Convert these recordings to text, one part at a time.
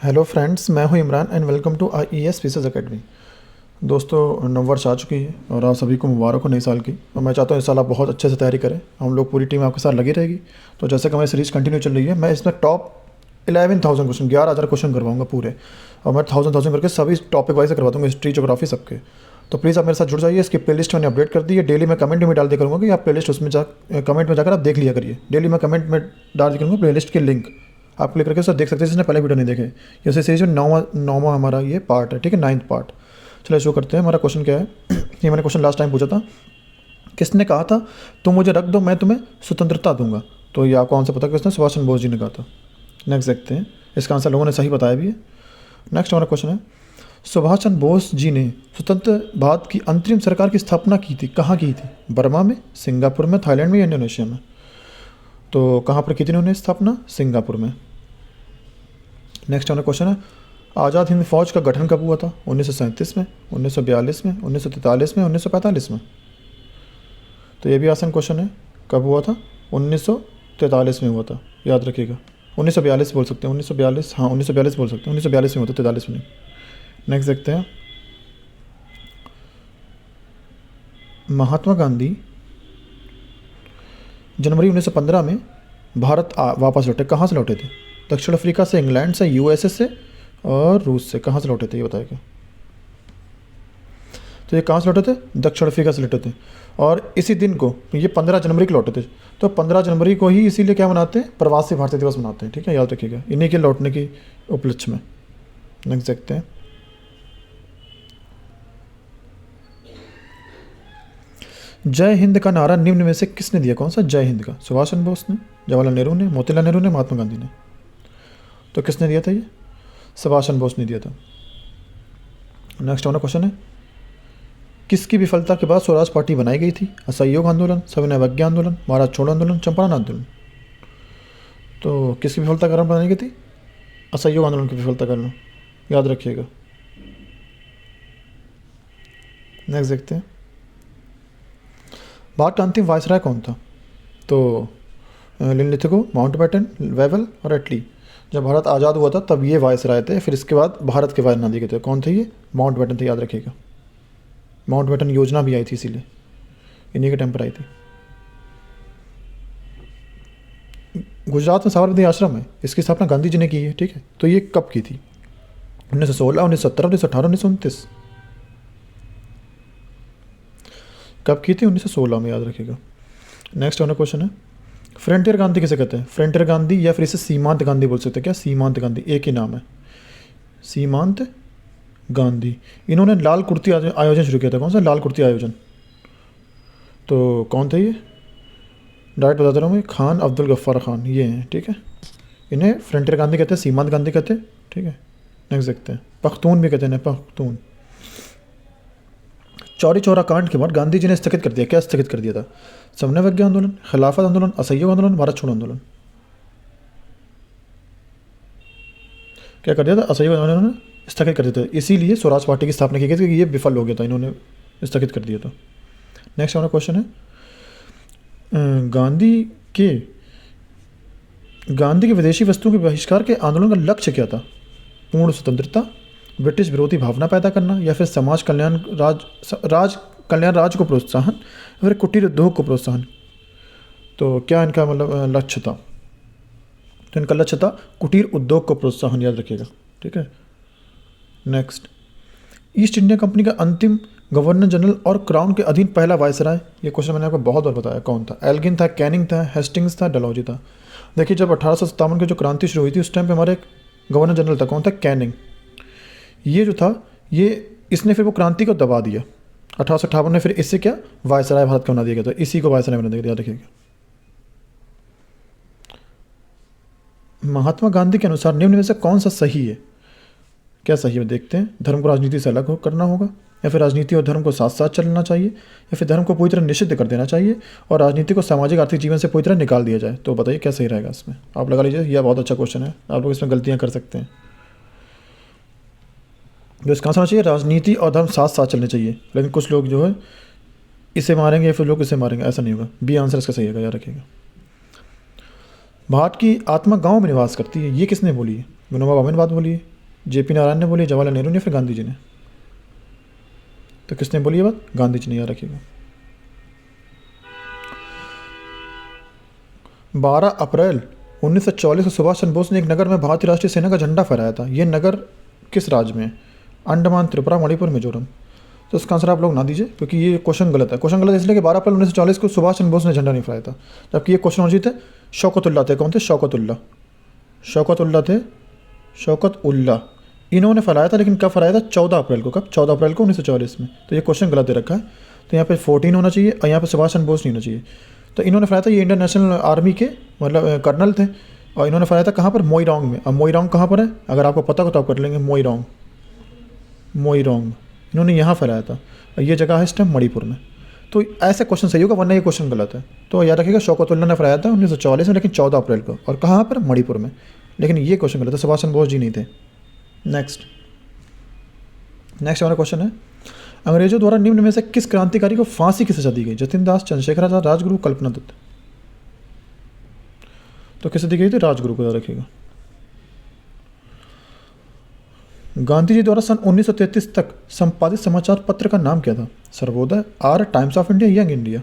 Hello friends, मैं हूं Imran and welcome to IES features academy. दोस्तों, नववर्ष आ चुकी है और आप सभी को मुबारक हो नई साल की। और मैं चाहता हूं इस साल आप बहुत अच्छे से तैयारी करें। हम लोग पूरी टीम आपके साथ लगी रहेगी। तो जैसे कि हमारी सीरीज़ कंटिन्यू चल रही है, मैं इसमें टॉप 11,000 क्वेश्चन 11,000 क्वेश्चन करवाऊंगा पूरे। और मैं 1000 करके सभी टॉपिक वाइज करवा दूँगा, हिस्ट्री जोग्राफी सबके। तो प्लीज़ आप मेरे साथ जुड़ जाइए। इसकी प्लेलिस्ट मैंने अपडेट कर दी है। डेली मैं कमेंट में डाल दिया करूँगा कि आप प्लेलिस्ट उसमें कमेंट में जाकर आप देख लिया करिए। डेली मैं कमेंट में डाल दिया करूँगा प्लेलिस्ट की लिंक, आप क्लिक करके उसे देख सकते हैं जिसने पहले वीडियो नहीं देखे। जैसे सीरीज में नौवा हमारा ये पार्ट है, ठीक है, 9th पार्ट। चलिए शुरू करते हैं। हमारा क्वेश्चन क्या है ये मैंने क्वेश्चन लास्ट टाइम पूछा था। किसने कहा था तुम मुझे रख दो मैं तुम्हें स्वतंत्रता दूंगा? तो ये आपको आंसर पता किसने? सुभाष चंद्र बोस जी ने कहा था। नेक्स्ट देखते हैं। इसका आंसर लोगों ने सही बताया भी है। नेक्स्ट हमारा क्वेश्चन है, सुभाष चंद्र बोस जी ने स्वतंत्र भारत की अंतरिम सरकार की स्थापना की थी, कहाँ की थी? बर्मा में, सिंगापुर में, थाईलैंड में या इंडोनेशिया में? तो कहाँ पर की थी उन्होंने स्थापना? सिंगापुर में। नेक्स्ट हमारा क्वेश्चन है, आज़ाद हिंद फौज का गठन कब हुआ था? 1937 में, 1942 में, 1943 में, 1945 में? तो ये भी आसान क्वेश्चन है। कब हुआ था? 1943 में हुआ था, याद रखिएगा। 1942 बोल सकते हैं, 1942, हाँ 1942 बोल सकते हैं, 1942 में हुआ था, 43 में नहीं। नेक्स्ट देखते हैं, महात्मा गांधी जनवरी 1915 में भारत वापस लौटे। कहाँ से लौटे थे? दक्षिण अफ्रीका से, इंग्लैंड से, USA से और रूस से। कहाँ से लौटे थे ये बताइएगा। तो ये कहाँ से लौटे थे? दक्षिण अफ्रीका से लौटे थे। और इसी दिन को, ये 15 जनवरी को लौटे थे। तो 15 जनवरी को ही इसीलिए क्या मनाते हैं? प्रवासी भारतीय दिवस मनाते हैं, ठीक है, याद रखिएगा, इन्हीं के लौटने की उपलक्ष्य में। नेक्स्ट देखते हैं, जय हिंद का नारा निम्न में से किसने दिया? कौन सा जय हिंद का? सुभाष चंद्र बोस ने, जवाहरलाल नेहरू ने, मोतीलाल नेहरू ने, महात्मा गांधी ने? तो किसने दिया था ये? सुभाष चंद्र बोस ने दिया था। नेक्स्ट हमारा क्वेश्चन है, किसकी विफलता के बाद स्वराज पार्टी बनाई गई थी? असहयोग आंदोलन, सविनय अवज्ञा आंदोलन, महाराज छोड़ो आंदोलन, चंपारण आंदोलन? तो किसकी विफलता कारण बनाई गई थी? असहयोग आंदोलन की विफलता कारण, याद रखिएगा। नेक्स्ट देखते हैं, भारत का अंतिम वायसराय कौन था? तो लिनलिथगो, माउंटबेटन, वेवल और एटली। जब भारत आज़ाद हुआ था तब ये वायसराय थे। फिर इसके बाद भारत के वायसराय दिए गए थे। कौन थे ये? माउंटबेटन थे, याद रखिएगा। माउंटबेटन योजना भी आई थी, इसीलिए इन्हीं के टाइम पर आई थी। गुजरात में साबरमती आश्रम है, इसकी स्थापना गांधी जी ने की है, ठीक है। तो ये कब की थी? 1916, 1917, 1918, 1929? कब की थी? 1916 में, याद रखिएगा। नेक्स्ट हमारा क्वेश्चन है, फ्रंटियर गांधी किसे कहते हैं? फ्रंटियर गांधी या फिर इसे सीमांत गांधी बोल सकते हैं क्या? सीमांत गांधी एक ही नाम है, सीमांत गांधी। इन्होंने लाल कुर्ती आयोजन शुरू किया था। कौन सा? लाल कुर्ती आयोजन। तो कौन थे ये? डायरेक्ट बताता रहा हूँ मैं, खान अब्दुल गफ्फार खान, ये हैं, ठीक है। इन्हें फ्रंटियर गांधी कहते हैं, सीमांत गांधी कहते हैं, ठीक है। नेक्स्ट देखते हैं, पख्तून भी कहते हैं, पख्तून। चौरी चौरा कांड के बाद गांधी जी ने स्थगित कर दिया। क्या स्थगित कर दिया था? सविनय अवज्ञा आंदोलन, खिलाफत आंदोलन, असहयोग आंदोलन, भारत छोड़ो आंदोलन? क्या कर दिया था? असहयोग आंदोलन स्थगित कर दिया था। इसीलिए स्वराज पार्टी की स्थापना की गई थी कि ये विफल हो गया था, इन्होंने स्थगित कर दिया था। नेक्स्ट हमारा क्वेश्चन है, गांधी के विदेशी वस्तुओं के बहिष्कार के आंदोलन का लक्ष्य क्या था? पूर्ण स्वतंत्रता, ब्रिटिश विरोधी भावना पैदा करना, या फिर समाज कल्याण राज को प्रोत्साहन, या फिर कुटीर उद्योग को प्रोत्साहन? तो क्या इनका मतलब लक्ष्य था? तो इनका लक्ष्य था कुटीर उद्योग को प्रोत्साहन, याद रखिएगा, ठीक है। नेक्स्ट, ईस्ट इंडिया कंपनी का अंतिम गवर्नर जनरल और क्राउन के अधीन पहला वायसराय? ये क्वेश्चन मैंने आपको बहुत बार बताया, कौन था? एल्गिन था, कैनिंग था, हेस्टिंग्स था, डलहौजी था? देखिए, जब 1857 की जो क्रांति शुरू हुई थी उस टाइम पे हमारे एक गवर्नर जनरल था। कौन था? कैनिंग। ये जो था, ये इसने फिर वो क्रांति को दबा दिया 1858 में। फिर इससे क्या वायसराय भारत का बना दिया गया था, इसी को वायसराय बना दिया गया, याद रखिएगा। महात्मा गांधी के अनुसार निम्न में से कौन सा सही है? क्या सही है देखते हैं। धर्म को राजनीति से अलग करना होगा, या फिर राजनीति और धर्म को साथ साथ चलना चाहिए, या फिर धर्म को पूरी तरह निषिद्ध कर देना चाहिए और राजनीति को सामाजिक आर्थिक जीवन से पूरी तरह निकाल दिया जाए? तो बताइए क्या सही रहेगा इसमें। आप लगा लीजिए, यह बहुत अच्छा क्वेश्चन है, आप लोग इसमें गलतियाँ कर सकते हैं। जो इसका आंसर होना चाहिए, राजनीति और धर्म साथ साथ चलने चाहिए। लेकिन कुछ लोग जो है इसे मारेंगे या फिर लोग इसे मारेंगे, ऐसा नहीं होगा। बी आंसर इसका सही है, याद रखिएगा। भारत की आत्मा गांव में निवास करती है, ये किसने बोली है? विनोबा भावे ने बात बोली है, जेपी नारायण ने बोली है, जवाहरलाल नेहरू ने, फिर गांधी जी ने? तो किसने बोली है बात? गांधी जी ने, याद रखिएगा। 12 अप्रैल 1944 को सुभाष चंद्र बोस ने एक नगर में भारतीय राष्ट्रीय सेना का झंडा फहराया था। ये नगर किस राज्य में है? अंडमान, त्रिपुरा, मणिपुर, मिजोरम। तो इसका आंसर आप लोग ना दीजिए, क्योंकि ये क्वेश्चन गलत है। क्वेश्चन गलत इसलिए कि 12 अप्रैल 1940 को सुभाष चंद्र बोस ने झंडा नहीं फहराया था, जबकि ये क्वेश्चन और थे शौकतुल्ला थे। कौन थे? शौकतुल्ला। शौकतुल्ला थे, शौकतुल्ला। इन्होंने फहराया था, लेकिन कब फहराया था? 14 अप्रैल को। कब? 14 अप्रैल को 1944 में। तो ये क्वेश्चन गलत दे रखा है। तो यहाँ पे 14 होना चाहिए और यहाँ पे सुभाष चंद्र बोस नहीं होना चाहिए। तो इन्होंने फहराया था, ये इंडियन नेशनल आर्मी के मतलब कर्नल थे, और इन्होंने फहराया था कहाँ पर? मोइरांग में। अब मोइरांग कहाँ पर है? अगर आपको पता हो तो आप कर लेंगे। मोइरांग, मोइरांग इन्होंने यहाँ फहराया था, और ये जगह है इस टाइम मणिपुर में। तो ऐसे क्वेश्चन सही होगा, वरना ये क्वेश्चन गलत है। तो याद रखिएगा, शौकतुल्ला ने फहराया था 1944 में, लेकिन 14 अप्रैल को, और कहाँ पर? मणिपुर में। लेकिन ये क्वेश्चन गलत है, सुभाष चंद्र बोस जी नहीं थे। नेक्स्ट हमारा क्वेश्चन है, अंग्रेजों द्वारा निम्न में से किस क्रांतिकारी को फांसी की सजा दी गई? जतिन दास, चंद्रशेखर आजाद, राजगुरु, कल्पना दत्त। तो किसे दी गई थी? राजगुरु को, याद रखिएगा। गांधी जी द्वारा सन 1933 तक संपादित समाचार पत्र का नाम क्या था? सर्वोदय, आर, Times of India, Young India.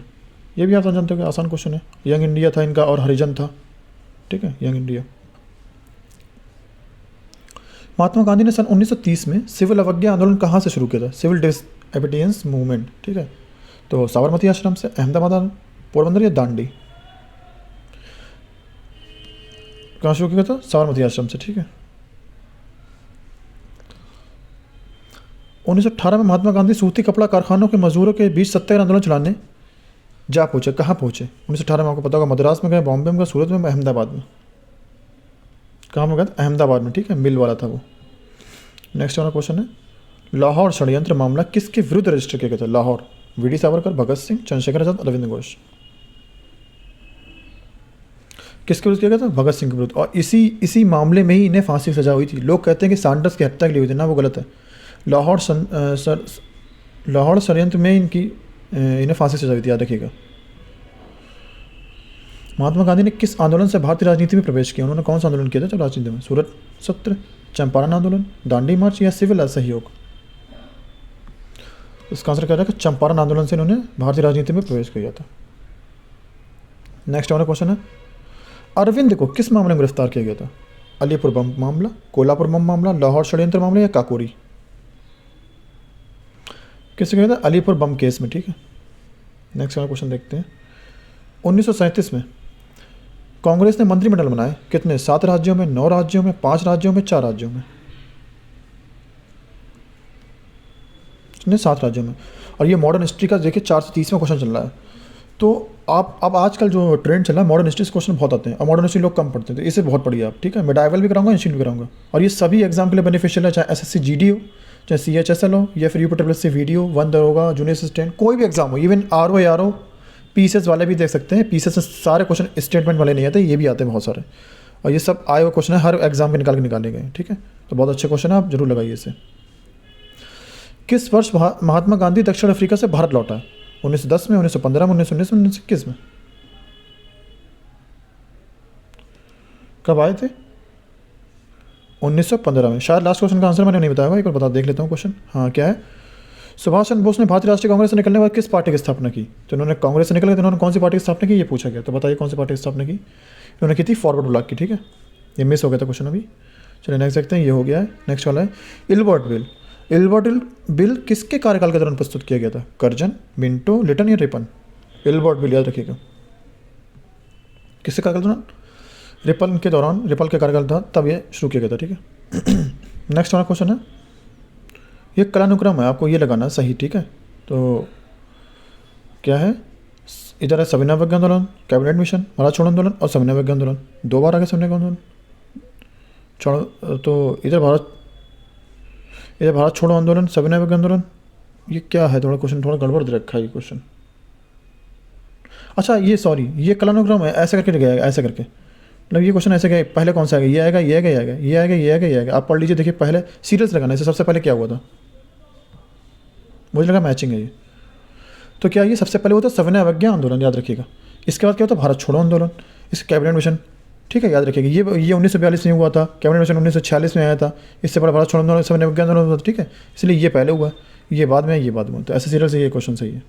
ये भी आप जानते हो कि आसान क्वेश्चन है। यंग इंडिया था इनका, और हरिजन था। ठीक है, यंग इंडिया। महात्मा गांधी ने सन 1930 में सिविल अवज्ञा आंदोलन कहाँ से शुरू किया था? Civil disobedience movement. ठीक है, तो साबरमती आश्रम से, अहमदाबाद, पोरबंदर या दांडी? कहाँ शुरू किया था? साबरमती आश्रम से। ठीक है। 1918 में महात्मा गांधी सूती कपड़ा कारखानों के मजदूरों के बीच सत्याग्रह आंदोलन चलाने जा पहुंचे। कहाँ पहुंचे? 1918 में आपको पता होगा, मद्रास में गए, बॉम्बे में गए, सूरत में, अहमदाबाद में। कहाँ में गए? अहमदाबाद में। ठीक है, मिल वाला था वो। नेक्स्ट वाला क्वेश्चन है, लाहौर षड्यंत्र मामला किसके विरुद्ध रजिस्टर किया गया था? लाहौर, वीडी सावरकर, भगत सिंह, चंद्रशेखर आजाद, अरविंद घोष। किसके विरुद्ध किया गया था? भगत सिंह के विरुद्ध। और इसी मामले में ही इन्हें फांसी की सजा हुई थी। लोग कहते हैं कि सैंडर्स की हत्या के लिए हुई थी ना, वो गलत है। लाहौर षड्यंत्र में इन्हें फांसी सजा हुई थी, याद रखिएगा। महात्मा गांधी ने किस आंदोलन से भारतीय राजनीति में प्रवेश किया? उन्होंने कौन सा आंदोलन किया था जब राजनीति में? सूरत सत्र, चंपारण आंदोलन, दांडी मार्च या सिविल असहयोग? इसका आंसर क्या रहेगा? चंपारण आंदोलन से इन्होंने भारतीय राजनीति में प्रवेश किया था। नेक्स्ट हमारा क्वेश्चन है, अरविंद को किस मामले में गिरफ्तार किया गया था? अलीपुर बम मामला, कोल्हापुर बम मामला, लाहौर षड्यंत्र मामला या काकोरी? किससे किया था? अलीपुर बम केस में। ठीक है, नेक्स्ट हमारा क्वेश्चन देखते हैं। 1937 में कांग्रेस ने मंत्रिमंडल बनाए कितने? 7 राज्यों में, 9 राज्यों में, 5 राज्यों में, 4 राज्यों में? 7 राज्यों में। और ये मॉडर्न हिस्ट्री का देखिए 4 से 30वां क्वेश्चन चल रहा है। तो आप अब आजकल जो ट्रेंड चल रहा है, मॉडर्न हिस्ट्री से क्वेश्चन बहुत आते हैं, और मॉडर्न हिस्ट्री लोग कम पढ़ते हैं, तो इसे बहुत पढ़िए आप। ठीक है, मेडाइवल भी कराऊंगा, एंशिएंट भी कराऊंगा, और ये सभी एग्जाम के लिए बेनिफिशियल है, चाहे एसएससी जीडी हो, चाहे सीएचएसएल हो, या फिर यूपीएससी वीडियो 1 दरोगा, जूनियर असिस्टेंट, कोई भी एग्जाम हो, इवन आरओ या आरओ पीसीएस वाले भी देख सकते हैं। पीसीएस में सारे क्वेश्चन स्टेटमेंट वाले नहीं आते, ये भी आते हैं बहुत सारे, और ये सब आए हुए क्वेश्चन है, हर एग्जाम के निकाले गए। ठीक है, तो बहुत अच्छे क्वेश्चन है, आप जरूर लगाइए इसे। किस वर्ष महात्मा गांधी दक्षिण अफ्रीका से भारत लौटा? 1910 में, 1915 में, 1919 में, 1921 में? कब आए थे? 1915 में। शायद लास्ट क्वेश्चन का आंसर मैंने नहीं बताया होगा, एक बार बता देख लेता हूँ क्वेश्चन। हाँ, क्या है? सुभाष चंद्र बोस ने भारतीय राष्ट्रीय कांग्रेस से निकलने के बाद किस पार्टी की स्थापना की? तो इन्होंने कांग्रेस से निकले तो इन्होंने कौन सी पार्टी की स्थापना की, ये पूछा गया। तो बताइए कौन सी पार्टी की स्थापना की? इन्होंने की थी फॉरवर्ड ब्लॉक की। ठीक है, ये मिस हो गया था क्वेश्चन अभी। चलिए नेक्स्ट देखते हैं, ये हो गया है। नेक्स्ट वाला है इल्बर्ट बिल। इल्बर्ट बिल किसके कार्यकाल के दौरान प्रस्तुत किया गया था? कर्जन, मिंटो, लिटन या रिपन? इल्बर्ट बिल याद रखिएगा, किसके कार्यकाल के दौरान? रिपन के दौरान, रिपल के कार्यकाल था तब ये शुरू किया गया था। ठीक है, नेक्स्ट वाला क्वेश्चन है, ये कालानुक्रम है, आपको ये लगाना है सही। ठीक है, तो क्या है? इधर है सविनय अवज्ञा आंदोलन, कैबिनेट मिशन, भारत छोड़ो आंदोलन और सविनय अवज्ञा आंदोलन। 2 बार आ गया सविनय आंदोलन छोड़ो, तो इधर भारत छोड़ो आंदोलन, सविनय अवज्ञा आंदोलन। ये क्या है? थोड़ा क्वेश्चन थोड़ा गड़बड़ दे रखा है ये क्वेश्चन। अच्छा, ये सॉरी, ये कालानुक्रम है, ऐसे करके गया, ऐसे करके, मतलब ये क्वेश्चन ऐसे गया, पहले कौन सा आएगा? ये आएगा, ये आएगा, ये आएगा, ये आएगा, ये आएगा, ये आएगा। आप पढ़ लीजिए, देखिए पहले सीरियस लगाना, इससे सबसे पहले क्या हुआ था? मुझे लगा मैचिंग है ये। तो क्या ये सबसे पहले हुआ था? सविनय अवज्ञा आंदोलन, याद रखिएगा। इसके बाद क्या होता? भारत छोड़ो आंदोलन, इसके कैबिनेट मिशन। ठीक है, याद रखिएगा। ये 1942 में हुआ था, कैबिनेट मिशन 1946 में आया था, इससे पहले भारत छोड़ो आंदोलन, सविनय अवज्ञा आंदोलन हुआ था, ठीक है, इसलिए ये पहले हुआ, ये बाद में, ये बाद में। तो ऐसे सीरियल से ये क्वेश्चन सही है।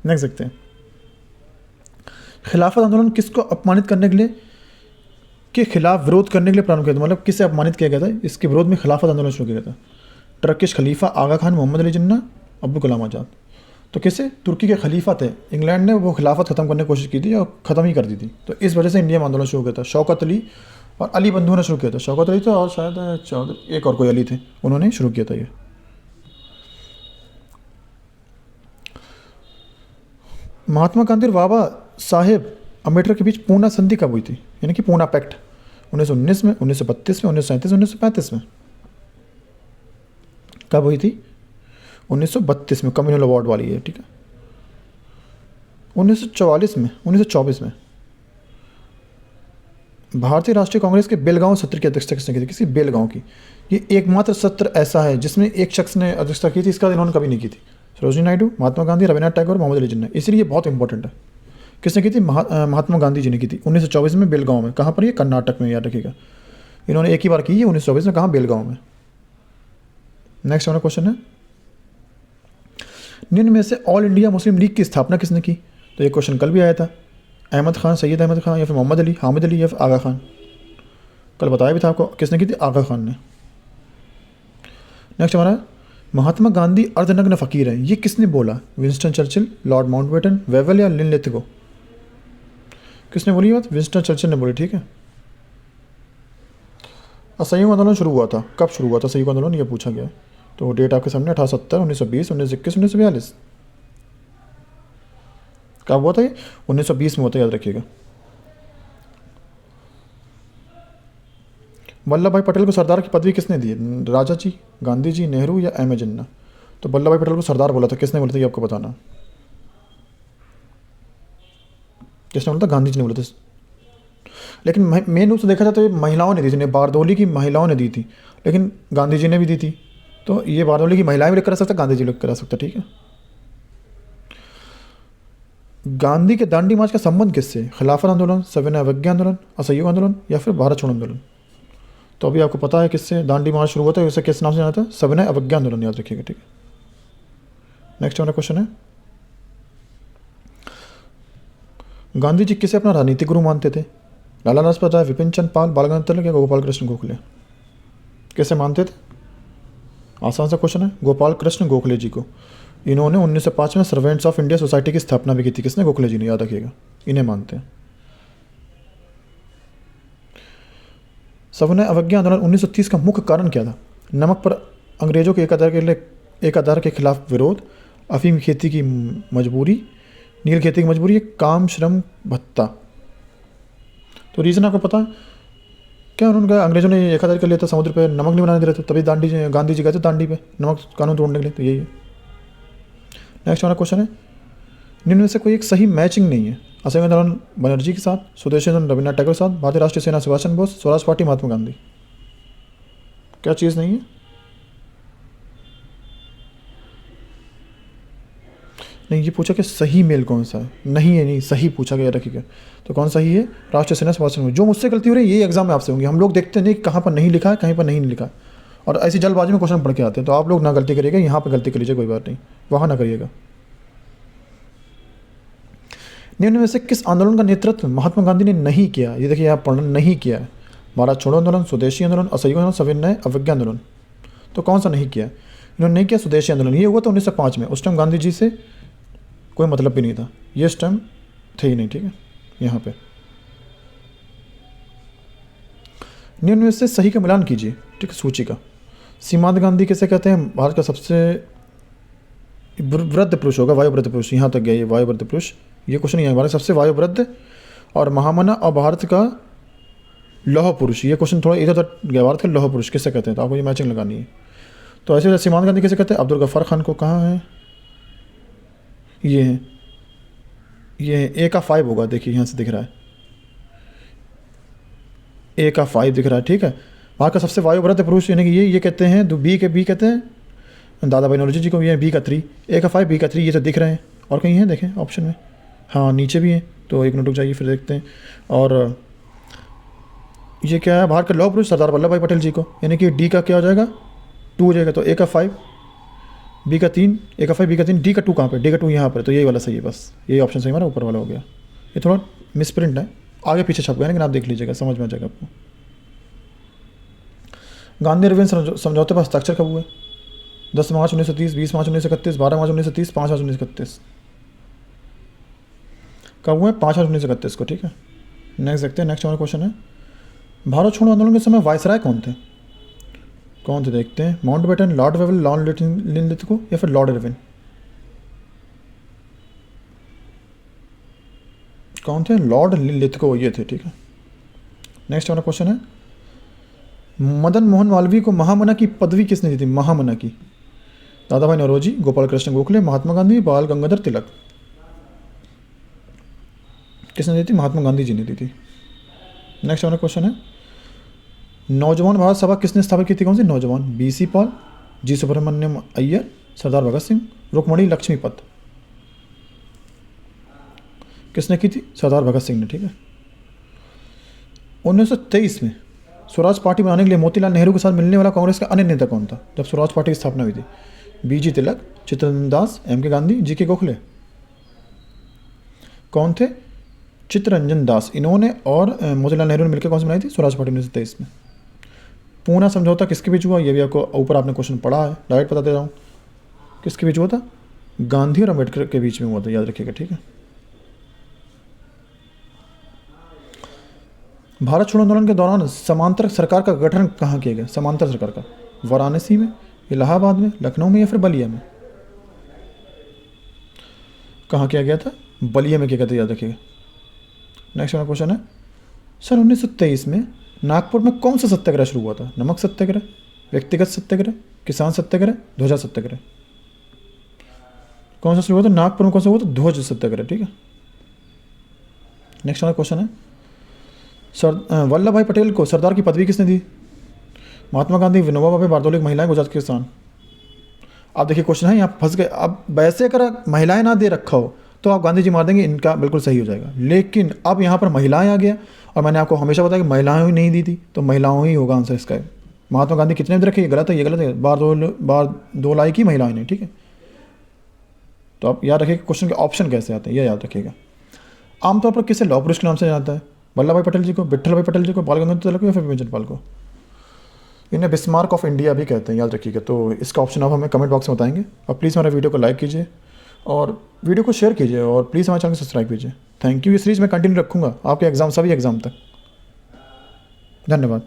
नेक्स्ट देखते हैं, खिलाफत आंदोलन किसको अपमानित करने के लिए, के खिलाफ विरोध करने के लिए प्रारंभ किया था, मतलब किससे अपमानित किया गया था, इसके विरोध में खिलाफत आंदोलन शुरू किया गया था। टर्किश खलीफा आगा खान, मोहम्मद अली जिन्ना, अब्दुल कलाम आज़ाद। तो किससे, तुर्की के खलीफा थे, इंग्लैंड ने वो खिलाफत ख़त्म करने की कोशिश की थी और ख़त्म ही कर दी थी। तो इस वजह से इंडिया में आंदोलन शुरू किया था। शौकत अली और अली बंधुओं ने शुरू किया था। शौकत अली थे और शायद एक और कोई अली थे, उन्होंने शुरू किया था ये। महात्मा गांधी और बाबा साहेब अम्बेडकर के बीच पूना संधि कब हुई थी, यानी कि पूना पैक्ट, 1919 में, 1932 में, 1937 में, 1935 में। कब हुई थी, 1932 में, कम्युनल अवार्ड वाली है, ठीक है। 1944 में, 1924 में भारतीय राष्ट्रीय कांग्रेस के बेलगांव सत्र की अध्यक्षता किसने की थी, किसी बेलगांव की। ये एकमात्र सत्र ऐसा है जिसमें एक शख्स ने अध्यक्षता की थी, इसका इन्होंने कभी नहीं की थी। सरोजिनी नायडू, महात्मा गांधी, रविन्द्रनाथ टैगोर, मोहम्मद अली जिन्ना। इसलिए बहुत इंपॉर्टेंट है। किसने की थी, महात्मा गांधी जी ने की थी 1924 में बेलगांव में। कहाँ पर, ये कर्नाटक में, याद रखिएगा। इन्होंने एक ही बार की है 1924 में, कहाँ, बेलगांव में। नेक्स्ट हमारा क्वेश्चन है, निम्न में से ऑल इंडिया मुस्लिम लीग की स्थापना किसने की। तो ये क्वेश्चन कल भी आया था। अहमद खान, सैयद अहमद खान, या फिर मोहम्मद अली, हामिद अली, या फिर आगा खान। कल बताया भी था आपको, किसने की थी, आगा खान ने। नेक्स्ट हमारा, महात्मा गांधी अर्धनग्न फ़कीर हैं, ये किसने बोला, Winston Churchill, Lord Mountbatten, Wavell, या लिनलिथगो। किसने बोली बात, विंस्टन चर्चिल ने बोली, ठीक है। असहयोग आंदोलन शुरू हुआ था, कब शुरू हुआ था असहयोग आंदोलन, ये पूछा गया। तो डेट आपके सामने 1870, 1920, 1921, 1942। कब हुआ था ये, 1920 में होता है, याद रखिएगा। वल्लभ भाई पटेल को सरदार की पदवी किसने दी, राजा जी, गांधी जी, नेहरू, या अहमद जिन्ना। तो वल्लभ भाई पटेल को सरदार बोला था, किसने बोला था, ये आपको बताना। किसने बोला था, गांधी जी ने बोला था। लेकिन मेन रूप से देखा जाए तो ये महिलाओं ने दी थी, बारदौली की महिलाओं ने दी थी, लेकिन गांधी जी ने भी दी थी। तो ये बारदौली की महिलाएं भी लिख करा सकता, गांधी जी लिख करा सकता, ठीक है। गांधी के दांडी मार्च का संबंध किससे, खिलाफत आंदोलन, सविनय अवज्ञा आंदोलन, असहयोग आंदोलन, या फिर भारत छोड़ो आंदोलन। तो अभी आपको पता है किससे दांडी मार्च शुरू हुआ था, इसे किस नाम से जाना था, सविनय अवज्ञा आंदोलन, याद रखिएगा, ठीक है। नेक्स्ट हमारा क्वेश्चन है, गांधी जी किसे अपना राजनीतिक गुरु मानते थे, लाला लाजपत राय, विपिन चंद्र पाल, बाल गंगाधर तिलक, या गोपाल कृष्ण गोखले। कैसे मानते थे, आसान सा क्वेश्चन है, गोपाल कृष्ण गोखले जी को। इन्होंने 1905 में सर्वेंट्स ऑफ इंडिया सोसाइटी की स्थापना भी की थी, किसने, गोखले जी ने, याद रखिएगा, इन्हें मानते हैं। सविनय अवज्ञा आंदोलन 1930 का मुख्य कारण क्या था, नमक पर अंग्रेजों के एक आधार के खिलाफ विरोध, अफीम खेती की मजबूरी, नील खेती की मजबूरी, काम श्रम भत्ता। तो रीज़न आपको पता है क्या, उन्होंने कहा अंग्रेजों ने एक आधार कर लिया था, समुद्र पे नमक नहीं बनाने दे रहे थे, तभी गांधी जी गए थे दांडी पे नमक कानून तोड़ने के लिए। तो यही है। नेक्स्ट हमारा क्वेश्चन है, निम्न में से कोई एक सही मैचिंग नहीं है, असहयोग आंदोलन बनर्जी के साथ, स्वदेशी आंदोलन रविन्द्रनाथ टैगोर के साथ, भारतीय राष्ट्रीय सेना सुभाष चंद्र बोस, स्वराज पार्टी महात्मा गांधी। क्या चीज़ नहीं है, नहीं, ये पूछा कि सही मेल कौन सा है, नहीं है, नहीं सही पूछा गया, रखिएगा। तो कौन सही है, राष्ट्रीय सेना सुभाष चंद्र बोस। जो मुझसे गलती हो रही है ये एग्जाम में आपसे होंगी, हम लोग देखते नहीं कहाँ पर नहीं लिखा है, कहीं पर नहीं लिखा, और ऐसी जल्दबाजी में क्वेश्चन पढ़ के आते हैं। तो आप लोग ना गलती करिएगा, यहाँ पर गलती कर लीजिए, कोई बात नहीं, वहाँ ना करिएगा। निम्न में से किस आंदोलन का नेतृत्व महात्मा गांधी ने नहीं किया, ये देखिए आप पढ़ना, नहीं किया है, भारत छोड़ो आंदोलन, स्वदेशी आंदोलन, असहयोग आंदोलन, सविनय अवज्ञा आंदोलन। तो कौन सा नहीं किया, इन्होंने नहीं किया स्वदेशी आंदोलन। ये हुआ था 1905 में, उस टाइम गांधी जी से कोई मतलब भी नहीं था, ये उस टाइम थे ही नहीं, ठीक है। यहाँ पे निम्न में से सही का मिलान कीजिए, ठीक है, सूची का। सीमांत गांधी किसे कहते हैं, भारत का सबसे वृद्ध पुरुष होगा, वायुवृद्ध पुरुष, यहाँ तक गया ये वायुवृद्ध पुरुष, ये क्वेश्चन नहीं है, भारत सबसे वायुवृद्ध और महामना, और भारत का लौह पुरुष, ये क्वेश्चन थोड़ा इधर उधर गया, भारत का लौह पुरुष किसे कहते हैं, तो आपको ये मैचिंग लगानी है। तो ऐसे सीमांत गांधी किसे कहते हैं, अब्दुल गफ्फार खान को। कहाँ है, ये है, ये ए का 5 होगा, देखिए यहाँ से दिख रहा है, ए का 5 दिख रहा है, ठीक है। वहाँ का सबसे वायुवृद्ध पुरुष यानी कि ये कहते हैं, बी कहते हैं दादा भाई नौरोजी जी को, ये बी का 3, ए का 5, बी का 3, ये तो दिख रहे हैं। और कहीं है, देखें ऑप्शन में, हाँ नीचे भी है, तो एक मिनट रुक जाइए फिर देखते हैं। और ये क्या है, भारत के लौह पुरुष सरदार वल्लभ भाई पटेल जी को, यानी कि डी का क्या हो जाएगा 2 हो जाएगा, तो ए का 5, बी का 3, ए का 5, बी का 3, डी का 2 कहाँ पे, डी का 2 यहाँ पर, तो यही वाला सही है, बस यही ऑप्शन सही हमारा ऊपर वाला हो गया। ये थोड़ा मिसप्रिंट है, आगे पीछे छप गया, लेकिन आप देख लीजिएगा, समझ में आ जाएगा आपको। गांधी अरविंद समझौते पर हस्ताक्षर कब हुए? 10 मार्च 1930, 20 मार्च 1931, 12 मार्च 1930, 5 मार्च 1931। कब हुए? 5 मार्च 1931 को, ठीक है। नेक्स्ट देखते हैं, नेक्स्ट हमारा क्वेश्चन है, भारत छोड़ो आंदोलन के समय वायसराय कौन थे? कौन थे देखते हैं, Mountbatten, Lord Wavell, Lord Linlithgow या फिर लॉर्ड इरविन? कौन थे? लॉर्ड लिनलिथगो ये थे, ठीक है। नेक्स्ट हमारा क्वेश्चन है, मदन मोहन मालवीय को महामना की पदवी किसने दी थी? महामना की, दादा भाई नौरोजी, गोपाल कृष्ण गोखले, महात्मा गांधी, बाल गंगाधर तिलक? किसने दी थी? महात्मा गांधी जी ने दी थी। नेक्स्ट हमारा क्वेश्चन है, नौजवान भारत सभा किसने स्थापित की थी? कौन सी? नौजवान, बीसी पॉल, जी सुब्रमण्यम अय्यर, सरदार भगत सिंह, रुक्मणी लक्ष्मीपत? किसने की थी? सरदार भगत सिंह ने, ठीक है। 1923 में स्वराज पार्टी बनाने के लिए मोतीलाल नेहरू के साथ मिलने वाला कांग्रेस का अन्य नेता कौन था जब स्वराज पार्टी की स्थापना हुई थी? बीजी तिलक, चित्तरंजन दास, एम के गांधी, जी के गोखले? कौन थे? चित्तरंजन दास, इन्होंने और मोतीलाल नेहरू ने मिलकर कौन सी बनाई थी? स्वराज पार्टी 1923 में। पूना समझौता किसके बीच हुआ? ये भी आपको ऊपर आपने क्वेश्चन पढ़ा है, डायरेक्ट बता दे रहा हूँ। किसके बीच हुआ था? गांधी और अम्बेडकर के बीच में हुआ था, याद रखिएगा, ठीक है। भारत छोड़ो आंदोलन के दौरान समांतर सरकार का गठन कहाँ किया गया? समांतर सरकार का, वाराणसी में, इलाहाबाद में, लखनऊ में या फिर बलिया में? कहाँ किया गया था? बलिया में किया गया था, याद रखिएगा। नेक्स्ट हमारा क्वेश्चन है, सन 1923 में नागपुर में कौन सा सत्याग्रह शुरू हुआ था? नमक सत्याग्रह, व्यक्तिगत सत्याग्रह, किसान सत्याग्रह, ध्वजा सत्याग्रह? कौन सा शुरू हुआ था? नागपुर में कौन सा हुआ था? ध्वज सत्याग्रह, ठीक है। नेक्स्ट हमारा क्वेश्चन है, वल्लभ भाई पटेल को सरदार की पदवी किसने दी? महात्मा गांधी, विनोबा भावे, बारदोली, महिलाएं, गुजरात के किसान? आप देखिए क्वेश्चन है, यहाँ फंस गए। अब वैसे अगर महिलाएं ना दे रखा हो तो आप गांधी जी मार देंगे, इनका बिल्कुल सही हो जाएगा। लेकिन अब यहाँ पर महिलाएं आ गया, और मैंने आपको हमेशा बताया कि महिलाएं ही नहीं दी थी, तो महिलाओं ही होगा आंसर इसका। महात्मा गांधी कितने दे रखे? ये गलत है, ये गलत है, बार दो लाई की महिलाएं ने, ठीक है। तो आप याद रखिएगा क्वेश्चन के ऑप्शन कैसे आते हैं, ये याद रखिएगा। आमतौर पर किसे लौह पुरुष के नाम से जाता है? वल्लभ भाई पटेल जी को, विट्ठल भाई पटेल जी को, बाल गंगाधर तिलक को या फिर बिपिन चंद्रपाल को? इन्हें बिस्मार्क ऑफ इंडिया भी कहते हैं, याद रखिएगा। तो इसका ऑप्शन आप हमें कमेंट बॉक्स में बताएंगे, और प्लीज़ हमारे वीडियो को लाइक कीजिए और वीडियो को शेयर कीजिए, और प्लीज़ हमारे चैनल को सब्सक्राइब कीजिए। Thank you. ये सीरीज़ मैं कंटिन्यू रखूँगा आपके एग्ज़ाम, सभी एग्ज़ाम तक। धन्यवाद।